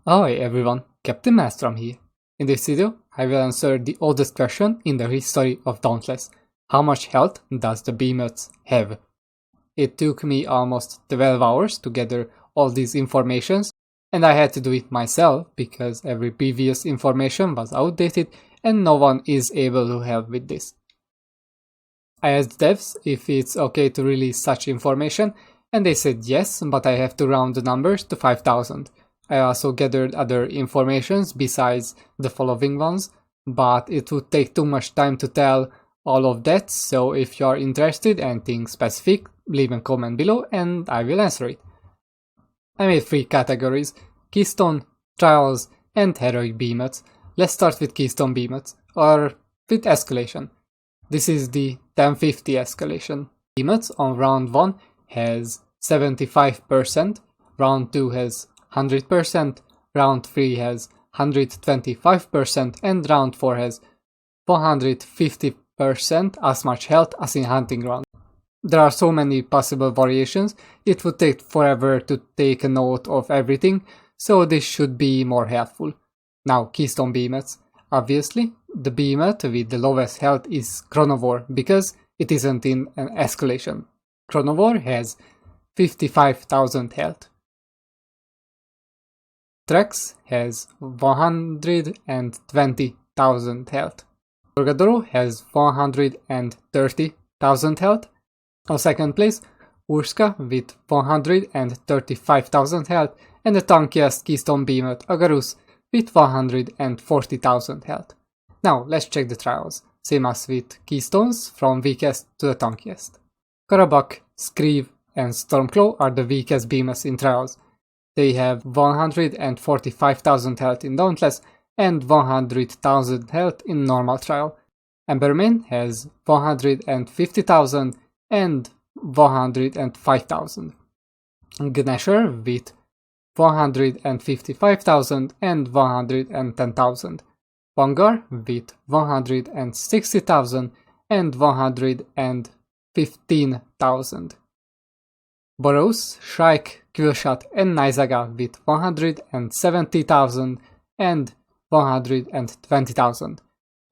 Hi everyone, Captain Maelstrom here. In this video, I will answer the oldest question in the history of Dauntless. How much health does the Behemoths have? It took me almost 12 hours to gather all these informations, and I had to do it myself because every previous information was outdated and no one is able to help with this. I asked devs if it's okay to release such information, and they said yes, but I have to round the numbers to 5,000. I also gathered other informations besides the following ones, but it would take too much time to tell all of that, so if you are interested in anything specific, leave a comment below and I will answer it. I made 3 categories: Keystone, Trials, and Heroic Behemoths. Let's start with Keystone Behemoths, or with Escalation. This is the 1050 escalation. Behemoths on round 1 has 75%, round 2 has 100%, round 3 has 125%, and round 4 has 150% as much health as in Hunting Ground. There are so many possible variations, it would take forever to take a note of everything, so this should be more helpful. Now, Keystone Behemoths. Obviously, the behemoth with the lowest health is Chronovore, because it isn't in an escalation. Chronovore has 55,000 health. Trex has 120,000 health. Orgadoro has 130,000 health. On second place, Urska with 135,000 health, and the tankiest Keystone Behemoth Agarus with 140,000 health. Now let's check the trials, same as with Keystones, from weakest to the tankiest. Kharabak, Screeve, and Stormclaw are the weakest behemoths in trials. They have 145,000 health in Dauntless and 100,000 health in normal trial. Embermane has 150,000 and 105,000. Gnasher with 155,000 and 110,000. Vanguard with 160,000 and 115,000. Boreus, Shrike, Quillshot, and Nizaga with 170,000 and 120,000.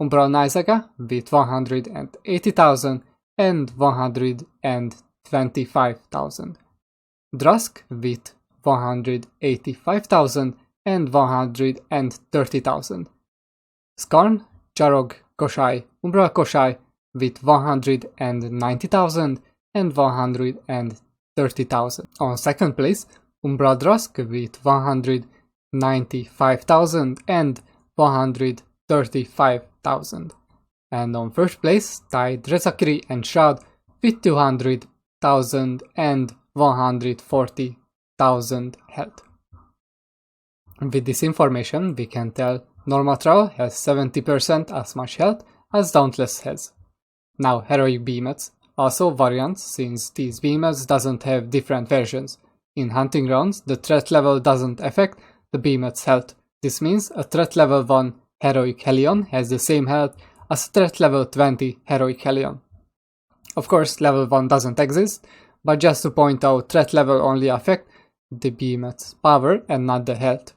Umbral Nizaga with 180,000 and 125,000. Drusk with 185,000 and 130,000. Skarn, Charog, Koshai, Umbral Koshai with 190,000 and 130,000. On second place, Umbral Drusk with 195,000 and 135,000. And on first place, Tide, Rezakiri, and Shroud with 200,000 and 140,000 health. With this information, we can tell normal trial has 70% as much health as Dauntless has. Now, Heroic Behemoths, also variants, since these behemoths doesn't have different versions. In Hunting Grounds, the threat level doesn't affect the behemoth's health. This means a threat level 1 Heroic Hellion has the same health as a threat level 20 Heroic Hellion. Of course, level 1 doesn't exist, but just to point out, threat level only affect the behemoth's power and not the health.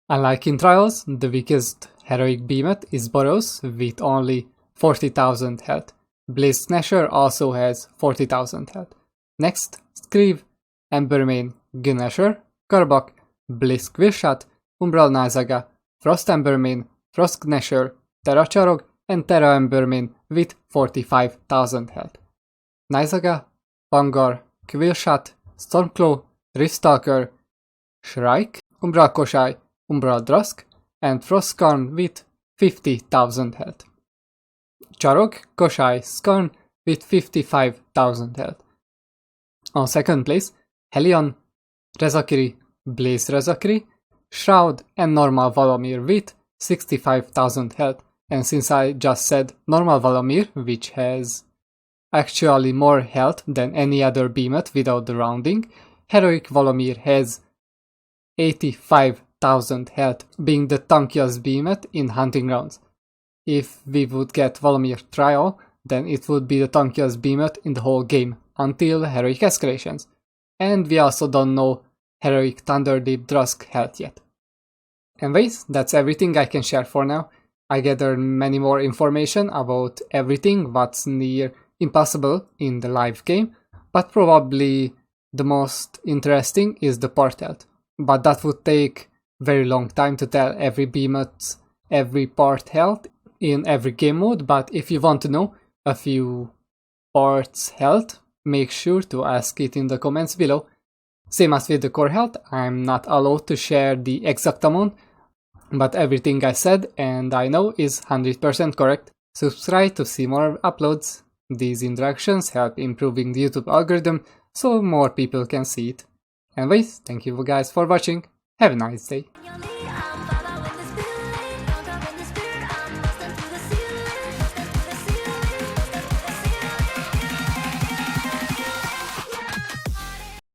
Unlike in Trials, the weakest Heroic Behemoth is Boreus with only 40,000 health. Blaze Snatcher also has 40,000 health. Next, Screeve, Embermane, Gnasher, Karbak, Bliss Quillshot, Umbral Nizaga, Frost Embermane, Frost Gnasher, Terra Charog, and Terra Embermane with 45,000 health. Nizaga, Vanguard, Quillshot, Stormclaw, Riftstalker, Shrike, Umbral Koshai, Umbral Drusk, and Frostskarn with 50,000 health. Charog, Koshai, Skarn with 55,000 health. On second place, Hellion, Rezakiri, Blaze Rezakiri, Shroud, and normal Valomyr with 65,000 health. And since I just said normal Valomyr, which has actually more health than any other behemoth without the rounding, Heroic Valomyr has 85,000 health, being the tankiest behemoth in Hunting Grounds. If we would get Valomyr Trial, then it would be the tankiest behemoth in the whole game, until Heroic Escalations. and we also don't know Heroic Thunderdeep Drusk health yet. Anyways, that's everything I can share for now. I gathered many more information about everything what's near impossible in the live game, but probably the most interesting is the part health. But that would take very long time to tell every behemoth's every part health in every game mode, but if you want to know a few parts health, make sure to ask it in the comments below. Same as with the core health, I'm not allowed to share the exact amount, but everything I said and I know is 100% correct. Subscribe to see more uploads. These interactions help improving the YouTube algorithm so more people can see it. Anyways, thank you guys for watching. Have a nice day.